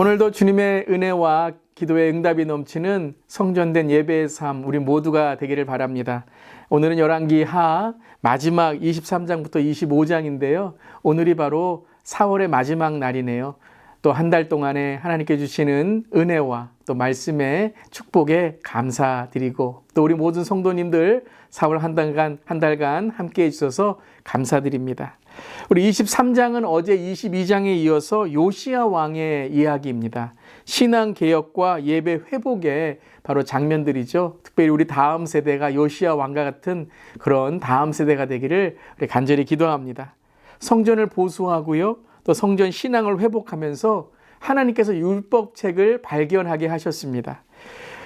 오늘도 주님의 은혜와 기도의 응답이 넘치는 성전된 예배의 삶 우리 모두가 되기를 바랍니다. 오늘은 열왕기하 마지막 23장부터 25장인데요. 오늘이 바로 4월의 마지막 날이네요. 또 한 달 동안에 하나님께 주시는 은혜와 또 말씀의 축복에 감사드리고 또 우리 모든 성도님들 4월 한 달간 함께해 주셔서 감사드립니다. 우리 23장은 어제 22장에 이어서 요시야 왕의 이야기입니다. 신앙개혁과 예배 회복의 바로 장면들이죠. 특별히 우리 다음 세대가 요시야 왕과 같은 그런 다음 세대가 되기를 우리 간절히 기도합니다. 성전을 보수하고요. 또 성전 신앙을 회복하면서 하나님께서 율법책을 발견하게 하셨습니다.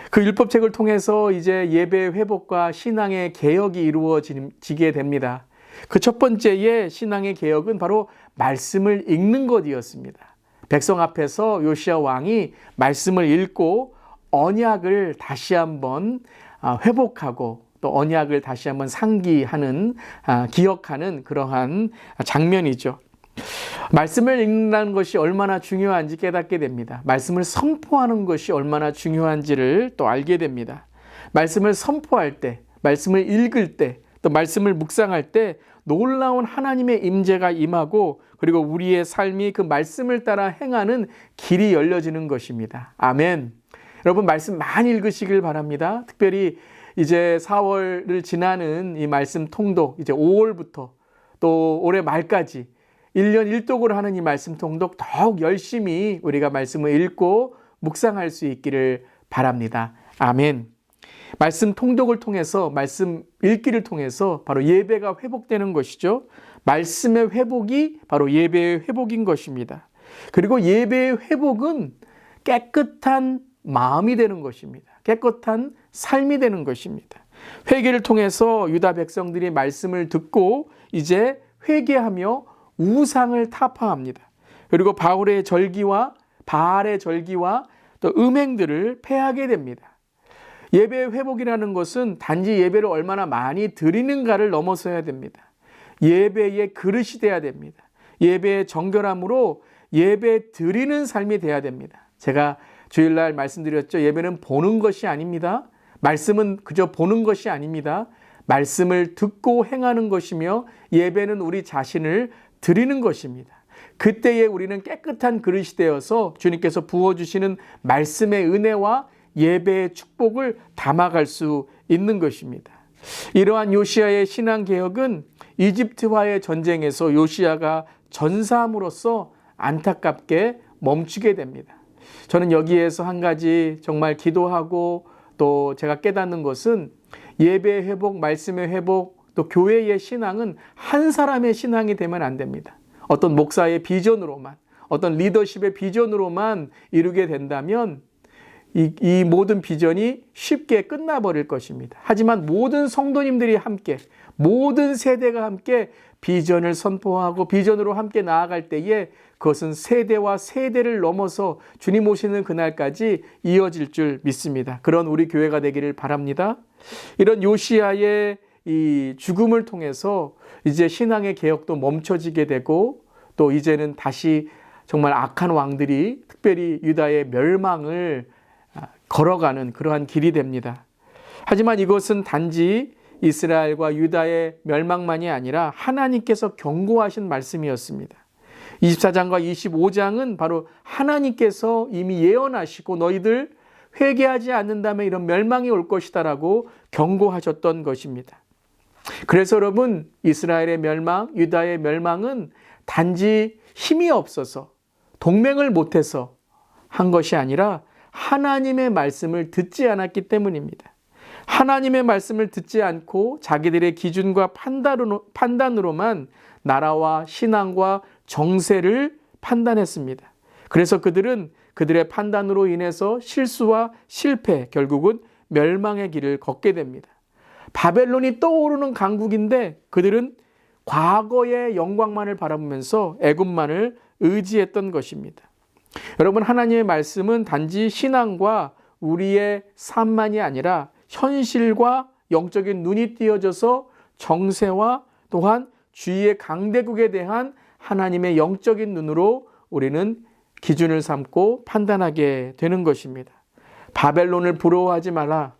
그 율법책을 통해서 이제 예배 회복과 신앙의 개혁이 이루어지게 됩니다. 그 첫 번째의 신앙의 개혁은 바로 말씀을 읽는 것이었습니다. 백성 앞에서 요시야 왕이 말씀을 읽고 언약을 다시 한번 회복하고 또 언약을 다시 한번 상기하는, 기억하는 그러한 장면이죠. 말씀을 읽는다는 것이 얼마나 중요한지 깨닫게 됩니다. 말씀을 선포하는 것이 얼마나 중요한지를 또 알게 됩니다. 말씀을 선포할 때, 말씀을 읽을 때, 또 말씀을 묵상할 때 놀라운 하나님의 임재가 임하고 그리고 우리의 삶이 그 말씀을 따라 행하는 길이 열려지는 것입니다. 아멘. 여러분 말씀 많이 읽으시길 바랍니다. 특별히 이제 4월을 지나는 이 말씀 통독, 이제 5월부터 또 올해 말까지 1년 1독을 하는 이 말씀 통독 더욱 열심히 우리가 말씀을 읽고 묵상할 수 있기를 바랍니다. 아멘. 말씀 통독을 통해서, 말씀 읽기를 통해서 바로 예배가 회복되는 것이죠. 말씀의 회복이 바로 예배의 회복인 것입니다. 그리고 예배의 회복은 깨끗한 마음이 되는 것입니다. 깨끗한 삶이 되는 것입니다. 회개를 통해서 유다 백성들이 말씀을 듣고 이제 회개하며 우상을 타파합니다. 그리고 바알의 절기와 또 음행들을 폐하게 됩니다. 예배의 회복이라는 것은 단지 예배를 얼마나 많이 드리는가를 넘어서야 됩니다. 예배의 그릇이 돼야 됩니다. 예배의 정결함으로 예배 드리는 삶이 돼야 됩니다. 제가 주일날 말씀드렸죠. 예배는 보는 것이 아닙니다. 말씀은 그저 보는 것이 아닙니다. 말씀을 듣고 행하는 것이며 예배는 우리 자신을 드리는 것입니다. 그때에 우리는 깨끗한 그릇이 되어서 주님께서 부어주시는 말씀의 은혜와 예배의 축복을 담아갈 수 있는 것입니다. 이러한 요시야의 신앙개혁은 이집트와의 전쟁에서 요시야가 전사함으로써 안타깝게 멈추게 됩니다. 저는 여기에서 한 가지 정말 기도하고 또 제가 깨닫는 것은 예배의 회복, 말씀의 회복, 또 교회의 신앙은 한 사람의 신앙이 되면 안 됩니다. 어떤 목사의 비전으로만, 어떤 리더십의 비전으로만 이루게 된다면 이 모든 비전이 쉽게 끝나버릴 것입니다. 하지만 모든 성도님들이 함께, 모든 세대가 함께 비전을 선포하고 비전으로 함께 나아갈 때에 그것은 세대와 세대를 넘어서 주님 오시는 그날까지 이어질 줄 믿습니다. 그런 우리 교회가 되기를 바랍니다. 이런 요시야의 이 죽음을 통해서 이제 신앙의 개혁도 멈춰지게 되고 또 이제는 다시 정말 악한 왕들이 특별히 유다의 멸망을 걸어가는 그러한 길이 됩니다. 하지만 이것은 단지 이스라엘과 유다의 멸망만이 아니라 하나님께서 경고하신 말씀이었습니다. 24장과 25장은 바로 하나님께서 이미 예언하시고 너희들 회개하지 않는다면 이런 멸망이 올 것이다라고 경고하셨던 것입니다. 그래서 여러분 이스라엘의 멸망, 유다의 멸망은 단지 힘이 없어서 동맹을 못해서 한 것이 아니라 하나님의 말씀을 듣지 않았기 때문입니다. 하나님의 말씀을 듣지 않고 자기들의 기준과 판단으로만 나라와 신앙과 정세를 판단했습니다. 그래서 그들은 그들의 판단으로 인해서 실수와 실패, 결국은 멸망의 길을 걷게 됩니다. 바벨론이 떠오르는 강국인데 그들은 과거의 영광만을 바라보면서 애굽만을 의지했던 것입니다. 여러분 하나님의 말씀은 단지 신앙과 우리의 삶만이 아니라 현실과 영적인 눈이 띄어져서 정세와 또한 주위의 강대국에 대한 하나님의 영적인 눈으로 우리는 기준을 삼고 판단하게 되는 것입니다. 바벨론을 부러워하지 말라,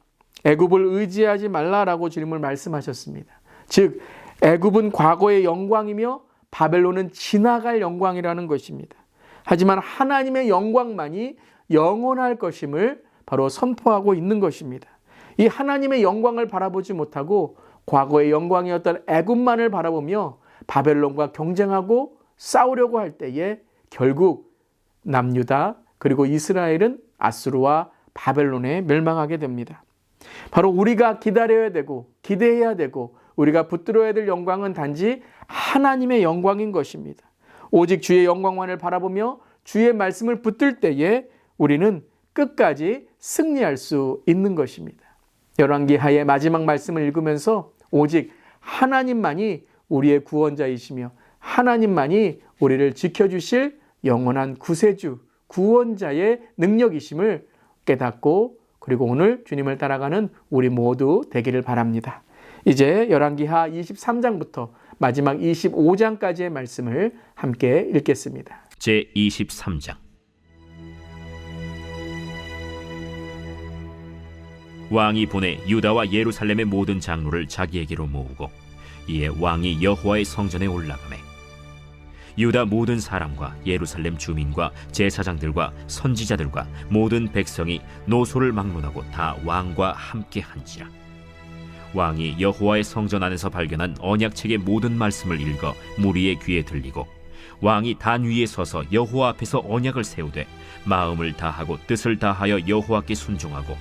애굽을 의지하지 말라라고 주님을 말씀하셨습니다. 즉 애굽은 과거의 영광이며 바벨론은 지나갈 영광이라는 것입니다. 하지만 하나님의 영광만이 영원할 것임을 바로 선포하고 있는 것입니다. 이 하나님의 영광을 바라보지 못하고 과거의 영광이었던 애굽만을 바라보며 바벨론과 경쟁하고 싸우려고 할 때에 결국 남유다 그리고 이스라엘은 아수르와 바벨론에 멸망하게 됩니다. 바로 우리가 기다려야 되고 기대해야 되고 우리가 붙들어야 될 영광은 단지 하나님의 영광인 것입니다. 오직 주의 영광만을 바라보며 주의 말씀을 붙들 때에 우리는 끝까지 승리할 수 있는 것입니다. 열왕기하의 마지막 말씀을 읽으면서 오직 하나님만이 우리의 구원자이시며 하나님만이 우리를 지켜주실 영원한 구세주, 구원자의 능력이심을 깨닫고 그리고 오늘 주님을 따라가는 우리 모두 되기를 바랍니다. 이제 열왕기하 23장부터 마지막 25장까지의 말씀을 함께 읽겠습니다. 제23장. 왕이 보내 유다와 예루살렘의 모든 장로를 자기에게로 모으고 이에 왕이 여호와의 성전에 올라가매 유다 모든 사람과 예루살렘 주민과 제사장들과 선지자들과 모든 백성이 노소를 막론하고 다 왕과 함께 한지라. 왕이 여호와의 성전 안에서 발견한 언약책의 모든 말씀을 읽어 무리의 귀에 들리고 왕이 단 위에 서서 여호와 앞에서 언약을 세우되 마음을 다하고 뜻을 다하여 여호와께 순종하고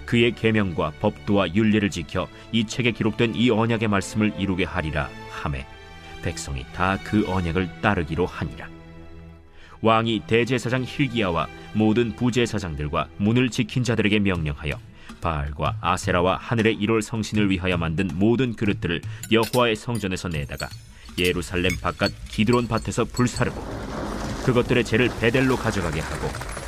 그의 계명과 법도와 율례를 지켜 이 책에 기록된 이 언약의 말씀을 이루게 하리라 하매 백성이 다 그 언약을 따르기로 하니라. 왕이 대제사장 hil기야와 모든 부제사장들과 문을 지킨 자들에게 명령하여 바알과 아세라와 하늘의 1월 성신을 위하여 만든 모든 그릇들을 여호와의 성전에서 내다가 예루살렘 바깥 기드론 밭에서 불사르고 그것들의 재를 베델로 가져가게 하고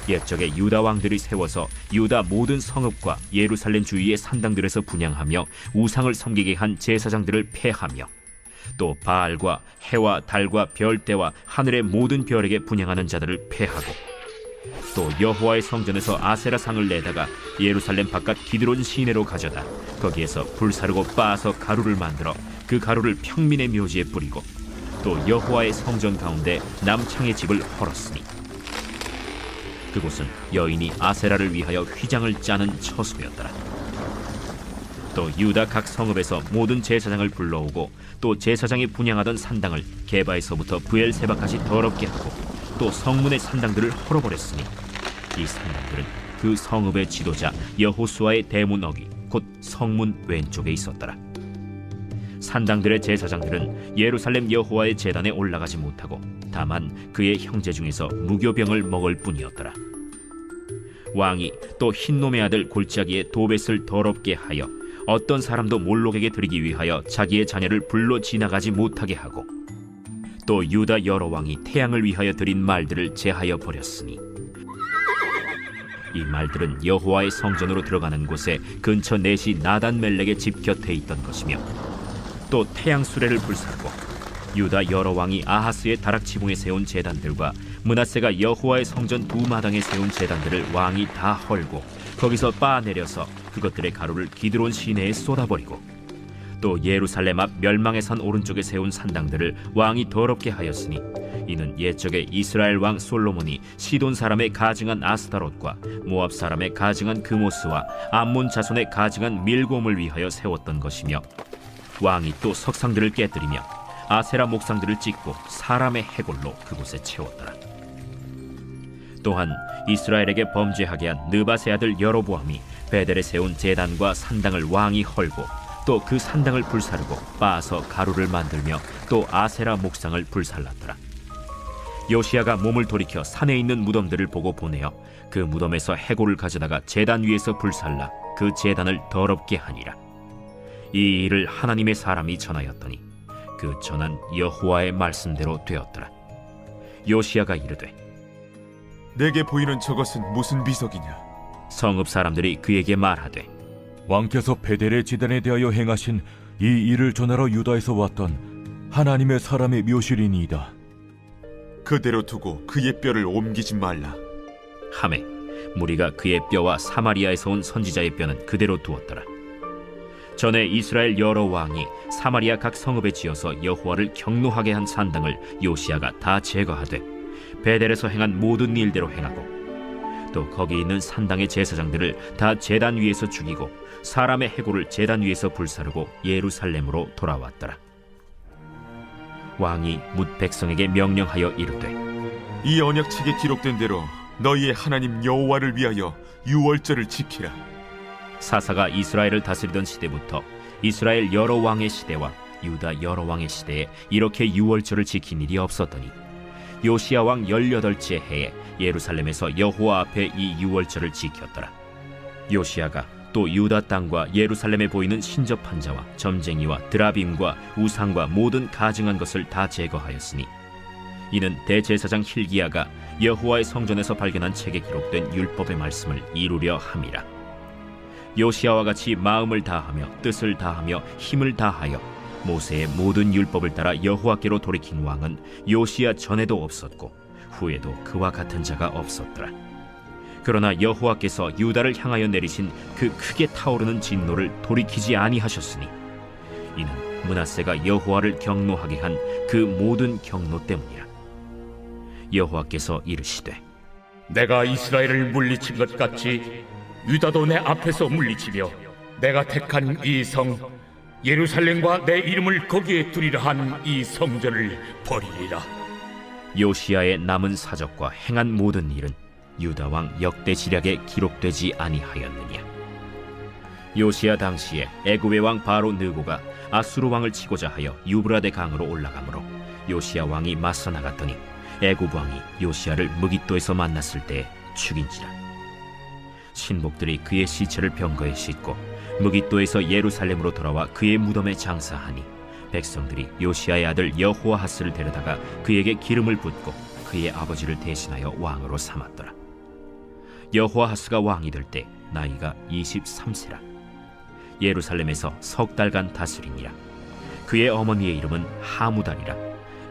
옛적에 유다 왕들이 세워서 유다 모든 성읍과 예루살렘 주위의 산당들에서 분향하며 우상을 섬기게 한 제사장들을 폐하며 또 바알과 해와 달과 별대와 하늘의 모든 별에게 분향하는 자들을 폐하고 또 여호와의 성전에서 아세라 상을 내다가 예루살렘 바깥 기드론 시내로 가져다 거기에서 불사르고 빻아서 가루를 만들어 그 가루를 평민의 묘지에 뿌리고 또 여호와의 성전 가운데 남창의 집을 헐었으니 그곳은 여인이 아세라를 위하여 휘장을 짜는 처소였더라. 또 유다 각 성읍에서 모든 제사장을 불러오고 또 제사장이 분향하던 산당을 게바에서부터 브엘세바까지 더럽게 하고 또 성문의 산당들을 헐어버렸으니 이 산당들은 그 성읍의 지도자 여호수아의 대문 어귀 곧 성문 왼쪽에 있었더라. 산당들의 제사장들은 예루살렘 여호와의 제단에 올라가지 못하고 다만 그의 형제 중에서 무교병을 먹을 뿐이었더라. 왕이 또 흰놈의 아들 골짜기에 도벳을 더럽게 하여 어떤 사람도 몰록에게 드리기 위하여 자기의 자녀를 불러 지나가지 못하게 하고 또 유다 여러 왕이 태양을 위하여 드린 말들을 제하여 버렸으니 이 말들은 여호와의 성전으로 들어가는 곳에 근처 넷이 나단 멜렉의 집 곁에 있던 것이며 또 태양 수레를 불사르고 유다 여러 왕이 아하스의 다락지붕에 세운 제단들과 므낫세가 여호와의 성전 두 마당에 세운 제단들을 왕이 다 헐고 거기서 빻아내려서 그것들의 가루를 기드론 시내에 쏟아버리고 또 예루살렘 앞 멸망의 산 오른쪽에 세운 산당들을 왕이 더럽게 하였으니 이는 옛적에 이스라엘 왕 솔로몬이 시돈 사람의 가증한 아스타롯과 모압 사람의 가증한 그모스와 암몬 자손의 가증한 밀곰을 위하여 세웠던 것이며 왕이 또 석상들을 깨뜨리며 아세라 목상들을 찍고 사람의 해골로 그곳에 채웠더라. 또한 이스라엘에게 범죄하게 한 느밧의 아들 여로보암이 베델에 세운 제단과 산당을 왕이 헐고 또 그 산당을 불사르고 빻아서 가루를 만들며 또 아세라 목상을 불살랐더라. 요시야가 몸을 돌이켜 산에 있는 무덤들을 보고 보내어 그 무덤에서 해골을 가져다가 제단 위에서 불살라 그 제단을 더럽게 하니라. 이 일을 하나님의 사람이 전하였더니 그 전한 여호와의 말씀대로 되었더라. 요시야가 이르되 내게 보이는 저것은 무슨 비석이냐? 성읍 사람들이 그에게 말하되 왕께서 베델의 지단에 대하여 행하신 이 일을 전하러 유다에서 왔던 하나님의 사람의 묘실이니이다. 그 그대로 두고 그의 뼈를 옮기지 말라. 하매 무리가 그의 뼈와 사마리아에서 온 선지자의 뼈는 그대로 두었더라. 전에 이스라엘 여러 왕이 사마리아 각 성읍에 지어서 여호와를 경노하게 한 산당을 요시야가 다 제거하되 베델에서 행한 모든 일대로 행하고 또 거기 있는 산당의 제사장들을 다 제단 위에서 죽이고 사람의 해골을 제단 위에서 불사르고 예루살렘으로 돌아왔더라. 왕이 뭇 백성에게 명령하여 이르되 이 언약책에 기록된 대로 너희의 하나님 여호와를 위하여 유월절을 지키라. 사사가 이스라엘을 다스리던 시대부터 이스라엘 여러 왕의 시대와 유다 여러 왕의 시대에 이렇게 유월절을 지킨 일이 없었더니 요시야 왕 18째 해에 예루살렘에서 여호와 앞에 이 유월절을 지켰더라. 요시야가 또 유다 땅과 예루살렘에 보이는 신접한 자와 점쟁이와 드라빔과 우상과 모든 가증한 것을 다 제거하였으니 이는 대제사장 hil기야가 여호와의 성전에서 발견한 책에 기록된 율법의 말씀을 이루려 함이라. 요시야와 같이 마음을 다하며 뜻을 다하며 힘을 다하여 모세의 모든 율법을 따라 여호와께로 돌이킨 왕은 요시야 전에도 없었고 후에도 그와 같은 자가 없었더라. 그러나 여호와께서 유다를 향하여 내리신 그 크게 타오르는 진노를 돌이키지 아니하셨으니 이는 므낫세가 여호와를 경노하게 한 그 모든 경노 때문이라. 여호와께서 이르시되 내가 이스라엘을 물리친 것 같이 유다도 내 앞에서 물리치며 내가 택한 이 성 예루살렘과 내 이름을 거기에 두리라 한 이 성전을 버리리라. 요시야의 남은 사적과 행한 모든 일은 유다 왕 역대지략에 기록되지 아니하였느냐. 요시야 당시에 애굽의 왕 바로 느고가 아수르 왕을 치고자 하여 유브라데 강으로 올라가므로 요시야 왕이 맞서 나갔더니 애굽 왕이 요시야를 무깃도에서 만났을 때에 죽인지라. 신복들이 그의 시체를 병거에 싣고 무깃도에서 예루살렘으로 돌아와 그의 무덤에 장사하니 백성들이 요시야의 아들 여호아하스를 데려다가 그에게 기름을 붓고 그의 아버지를 대신하여 왕으로 삼았더라. 여호아하스가 왕이 될 때 나이가 23세라. 예루살렘에서 석 달간 다스리니라. 그의 어머니의 이름은 하무달이라.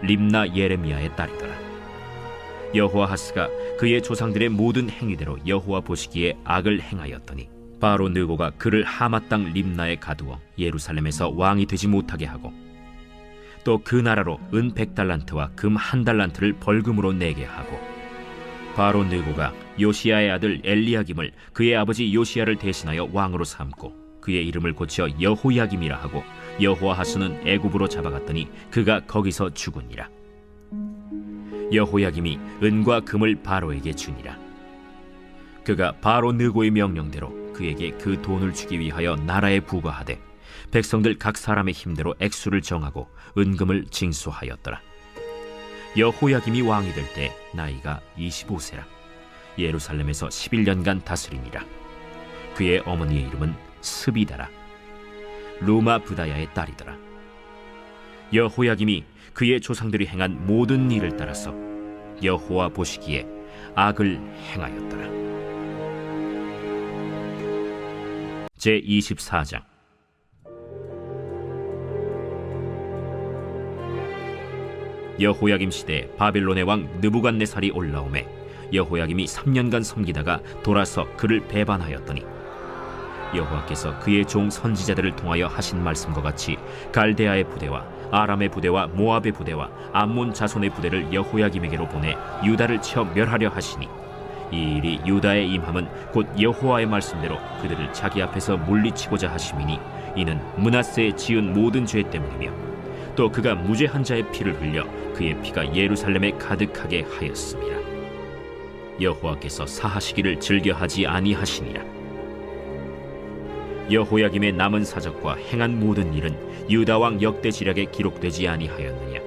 림나 예레미야의 딸이더라. 여호아하스가 그의 조상들의 모든 행위대로 여호와 보시기에 악을 행하였더니 바로 느고가 그를 하마 땅 림나에 가두어 예루살렘에서 왕이 되지 못하게 하고 또 그 나라로 은 100달란트와 금 1달란트를 벌금으로 내게 하고 바로 느고가 요시야의 아들 엘리야김을 그의 아버지 요시야를 대신하여 왕으로 삼고 그의 이름을 고쳐 여호야김이라 하고 여호아하스는 애굽으로 잡아갔더니 그가 거기서 죽으니라. 여호야김이 은과 금을 바로에게 주니라. 그가 바로 느고의 명령대로 그에게 그 돈을 주기 위하여 나라에 부과하되 백성들 각 사람의 힘대로 액수를 정하고 은금을 징수하였더라. 여호야김이 왕이 될 때 나이가 25세라. 예루살렘에서 11년간 다스리니라. 그의 어머니의 이름은 스비다라. 루마 부다야의 딸이더라. 여호야김이 그의 조상들이 행한 모든 일을 따라서 여호와 보시기에 악을 행하였더라. 제24장. 여호야김 시대에 바빌론의 왕 느부갓네살이 올라오매 여호야김이 3년간 섬기다가 돌아서 그를 배반하였더니 여호와께서 그의 종 선지자들을 통하여 하신 말씀과 같이 갈대아의 부대와 아람의 부대와 모압의 부대와 암몬 자손의 부대를 여호야김에게로 보내 유다를 쳐 멸하려 하시니 이 일이 유다의 임함은 곧 여호와의 말씀대로 그들을 자기 앞에서 물리치고자 하심이니 이는 므낫세에 지은 모든 죄 때문이며 또 그가 무죄한 자의 피를 흘려 그의 피가 예루살렘에 가득하게 하였습니다. 여호와께서 사하시기를 즐겨하지 아니하시니라. 여호야김의 남은 사적과 행한 모든 일은 유다 왕 역대지략에 기록되지 아니하였느냐.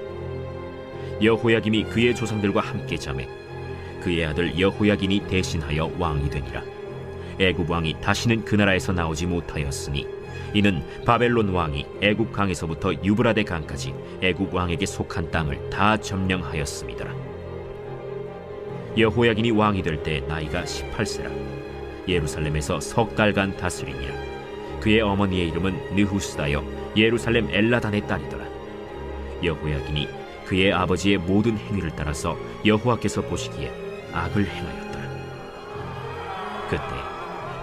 여호야김이 그의 조상들과 함께 잠에 그의 아들 여호야긴이 대신하여 왕이 되니라. 애굽 왕이 다시는 그 나라에서 나오지 못하였으니 이는 바벨론 왕이 애굽 강에서부터 유브라데 강까지 애굽 왕에게 속한 땅을 다 점령하였습니다. 여호야긴이 왕이 될 때 나이가 18세라. 예루살렘에서 석 달간 다스리니라. 그의 어머니의 이름은 느후스다여 예루살렘 엘라단의 딸이더라. 여호야긴이 그의 아버지의 모든 행위를 따라서 여호와께서 보시기에 악을 행하였더라. 그때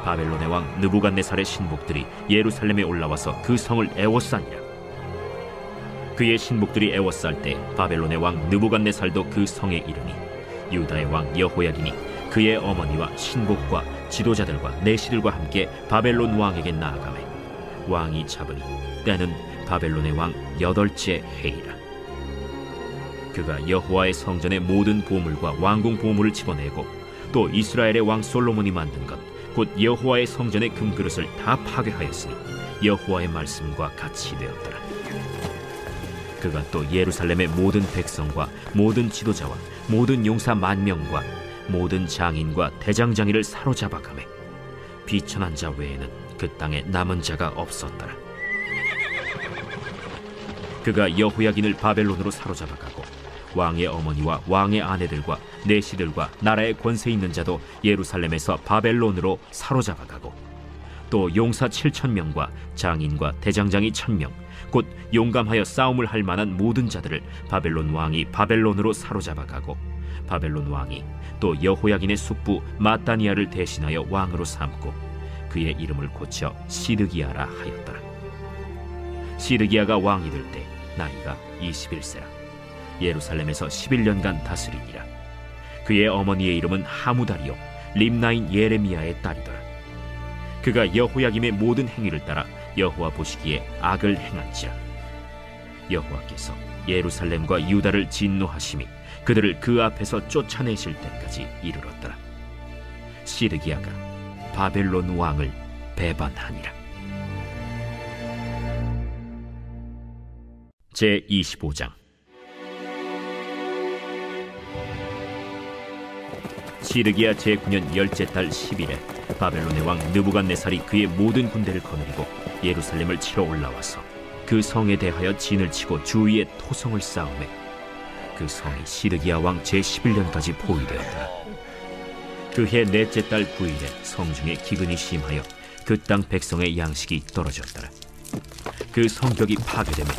바벨론의 왕 느부갓네살의 신복들이 예루살렘에 올라와서 그 성을 애워싸니라. 그의 신복들이 애워쌀 때 바벨론의 왕 느부갓네살도 그 성에 이르니 유다의 왕 여호야긴이 그의 어머니와 신복과 지도자들과 내시들과 함께 바벨론 왕에게 나아가매 왕이 잡으니 때는 바벨론의 왕 8째 해이라. 그가 여호와의 성전의 모든 보물과 왕궁 보물을 집어내고 또 이스라엘의 왕 솔로몬이 만든 것 곧 여호와의 성전의 금그릇을 다 파괴하였으니 여호와의 말씀과 같이 되었더라. 그가 또 예루살렘의 모든 백성과 모든 지도자와 모든 용사 10,000명과 모든 장인과 대장장이를 사로잡아가매 비천한 자 외에는 그 땅에 남은 자가 없었더라. 그가 여호야긴을 바벨론으로 사로잡아가고 왕의 어머니와 왕의 아내들과 내시들과 나라의 권세 있는 자도 예루살렘에서 바벨론으로 사로잡아가고 또 용사 7,000명과 장인과 대장장이 1,000명 곧 용감하여 싸움을 할 만한 모든 자들을 바벨론 왕이 바벨론으로 사로잡아가고 바벨론 왕이 또 여호야긴의 숙부 마따니아를 대신하여 왕으로 삼고 그의 이름을 고쳐 시드기야라 하였더라. 시드기야가 왕이 될 때 나이가 21세라. 예루살렘에서 11년간 다스리니라. 그의 어머니의 이름은 하무다리요 림나인 예레미야의 딸이더라. 그가 여호야김의 모든 행위를 따라 여호와 보시기에 악을 행한지라. 여호와께서 예루살렘과 유다를 진노하심이 그들을 그 앞에서 쫓아내실 때까지 이르렀더라. 시드기야가 바벨론 왕을 배반하니라. 제 25장. 시드기야 제9년 10째 달 10일에 바벨론의 왕 느부갓네살이 그의 모든 군대를 거느리고 예루살렘을 치러 올라와서 그 성에 대하여 진을 치고 주위에 토성을 쌓음에 그 성이 시드기야 왕 제11년까지 포위되었더라. 그해 넷째 달 9일에 성중에 기근이 심하여 그 땅 백성의 양식이 떨어졌더라. 그 성벽이 파괴되며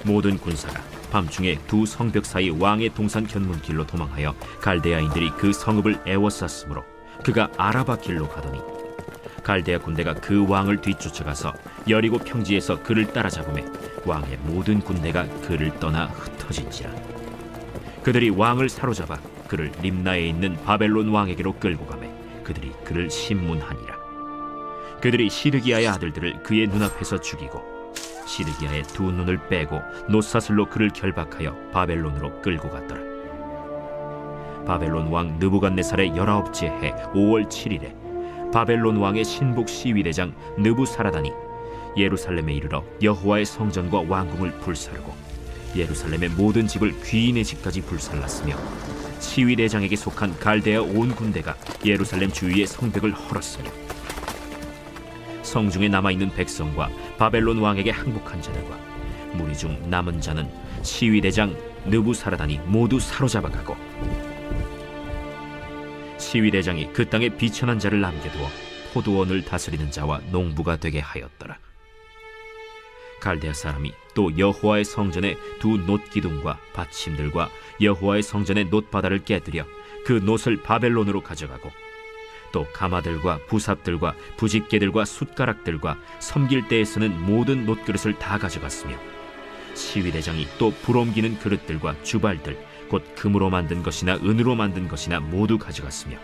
모든 군사가 밤중에 두 성벽 사이 왕의 동산 견문길로 도망하여 갈대아인들이 그 성읍을 애워쌌으므로 그가 아라바 길로 가더니 갈대아 군대가 그 왕을 뒤쫓아가서 여리고 평지에서 그를 따라잡으매 왕의 모든 군대가 그를 떠나 흩어진지라. 그들이 왕을 사로잡아 그를 림나에 있는 바벨론 왕에게로 끌고 가매 그들이 그를 심문하니라. 그들이 시드기야의 아들들을 그의 눈앞에서 죽이고 시드기야의 두 눈을 빼고 놋사슬로 그를 결박하여 바벨론으로 끌고 갔더라. 바벨론 왕 느부갓네살의 19째 해 5월 7일에 바벨론 왕의 신복 시위대장 느부사라단이 예루살렘에 이르러 여호와의 성전과 왕궁을 불사르고 예루살렘의 모든 집을 귀인의 집까지 불살랐으며 시위대장에게 속한 갈대아 온 군대가 예루살렘 주위의 성벽을 헐었으며 성중에 남아있는 백성과 바벨론 왕에게 항복한 자들과 무리 중 남은 자는 시위대장 느부사라단이 모두 사로잡아가고 시위대장이 그 땅에 비천한 자를 남겨두어 포도원을 다스리는 자와 농부가 되게 하였더라. 갈대아 사람이 또 여호와의 성전의 두 놋기둥과 받침들과 여호와의 성전의 놋바다를 깨뜨려 그 놋을 바벨론으로 가져가고 또 가마들과 부삽들과 부집개들과 숟가락들과 섬길 때에 쓰는 모든 놋그릇을 다 가져갔으며 시위대장이 또 불옮기는 그릇들과 주발들 곧 금으로 만든 것이나 은으로 만든 것이나 모두 가져갔으며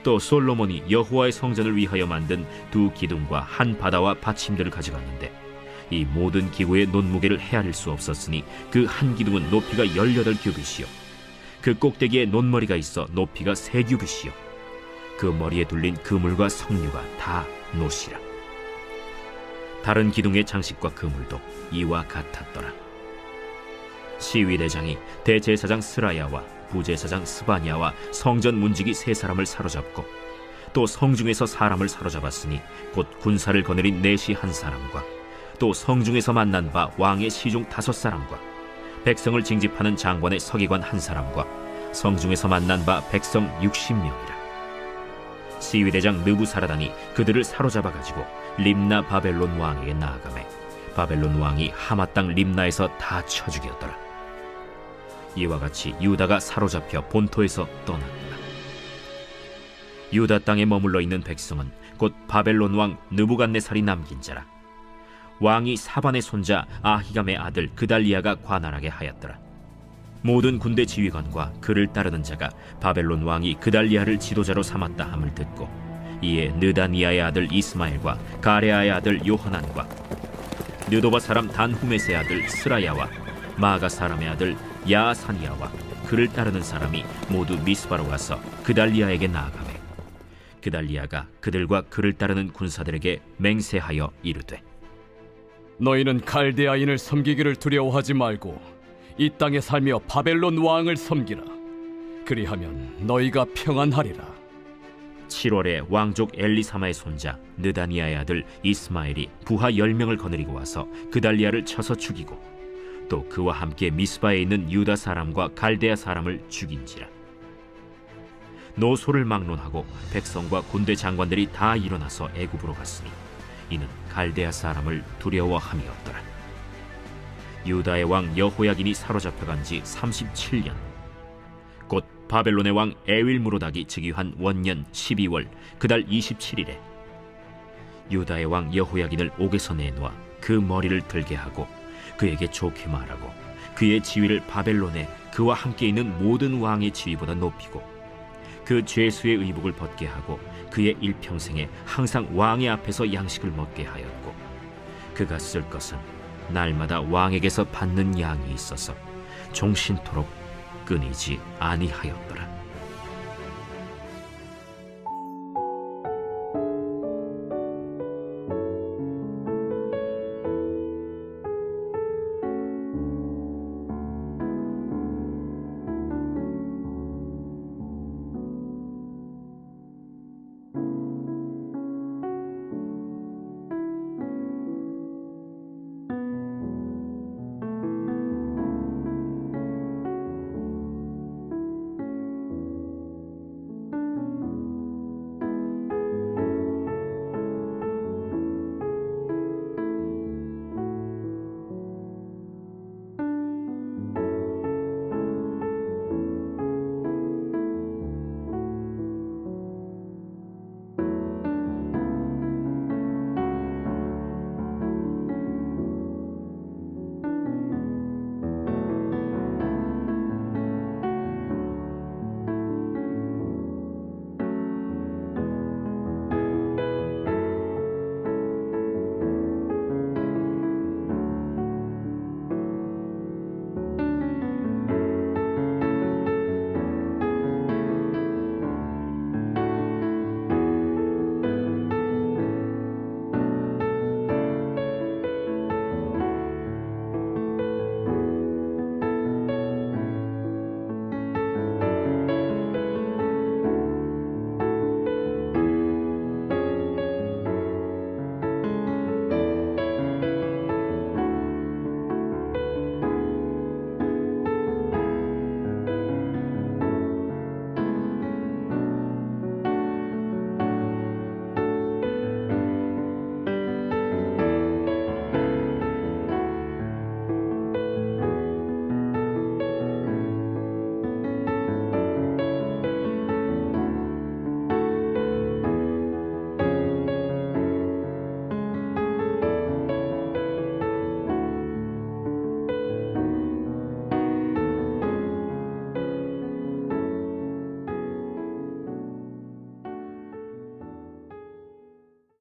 또 솔로몬이 여호와의 성전을 위하여 만든 두 기둥과 한 바다와 받침들을 가져갔는데 이 모든 기구의 놋무게를 헤아릴 수 없었으니 그 한 기둥은 높이가 18규빗이요 그 꼭대기에 놋머리가 있어 높이가 3규빗이요 그 머리에 둘린 그물과 석류가 다 놋이라. 다른 기둥의 장식과 그물도 이와 같았더라. 시위대장이 대제사장 스라야와 부제사장 스바냐와 성전 문지기 3사람을 사로잡고 또 성중에서 사람을 사로잡았으니 곧 군사를 거느린 내시 1사람과 또 성중에서 만난 바 왕의 시중 5사람과 백성을 징집하는 장관의 서기관 1사람과 성중에서 만난 바 백성 60명이라. 시위대장 느부사라단이 그들을 사로잡아가지고 림나 바벨론 왕에게 나아가매 바벨론 왕이 하마 땅 림나에서 다 쳐 죽였더라. 이와 같이 유다가 사로잡혀 본토에서 떠났다. 유다 땅에 머물러 있는 백성은 곧 바벨론 왕 느부갓네살이 남긴 자라. 왕이 사반의 손자 아히감의 아들 그달리아가 관할하게 하였더라. 모든 군대 지휘관과 그를 따르는 자가 바벨론 왕이 그달리아를 지도자로 삼았다 함을 듣고 이에 느다니아의 아들 이스마엘과 가레아의 아들 요하난과 느도바 사람 단후메스의 아들 스라야와 마가 사람의 아들 야사니아와 그를 따르는 사람이 모두 미스바로 가서 그달리아에게 나아가매 그달리아가 그들과 그를 따르는 군사들에게 맹세하여 이르되 너희는 갈대아인을 섬기기를 두려워하지 말고 이 땅에 살며 바벨론 왕을 섬기라. 그리하면 너희가 평안하리라. 7월에 왕족 엘리사마의 손자 느다니아의 아들 이스마엘이 부하 10명을 거느리고 와서 그달리아를 쳐서 죽이고 또 그와 함께 미스바에 있는 유다 사람과 갈대아 사람을 죽인지라. 노소를 막론하고 백성과 군대 장관들이 다 일어나서 애굽으로 갔으니 이는 갈대아 사람을 두려워함이었더라. 유다의 왕 여호야긴이 사로잡혀간 지 37년 곧 바벨론의 왕 에윌무로닥이 즉위한 원년 12월 그달 27일에 유다의 왕 여호야긴을 옥에서 내놓아 그 머리를 들게 하고 그에게 좋게 말하고 그의 지위를 바벨론에 그와 함께 있는 모든 왕의 지위보다 높이고 그 죄수의 의복을 벗게 하고 그의 일평생에 항상 왕의 앞에서 양식을 먹게 하였고 그가 쓸 것은 날마다 왕에게서 받는 양이 있어서 종신토록 끊이지 아니하였더라.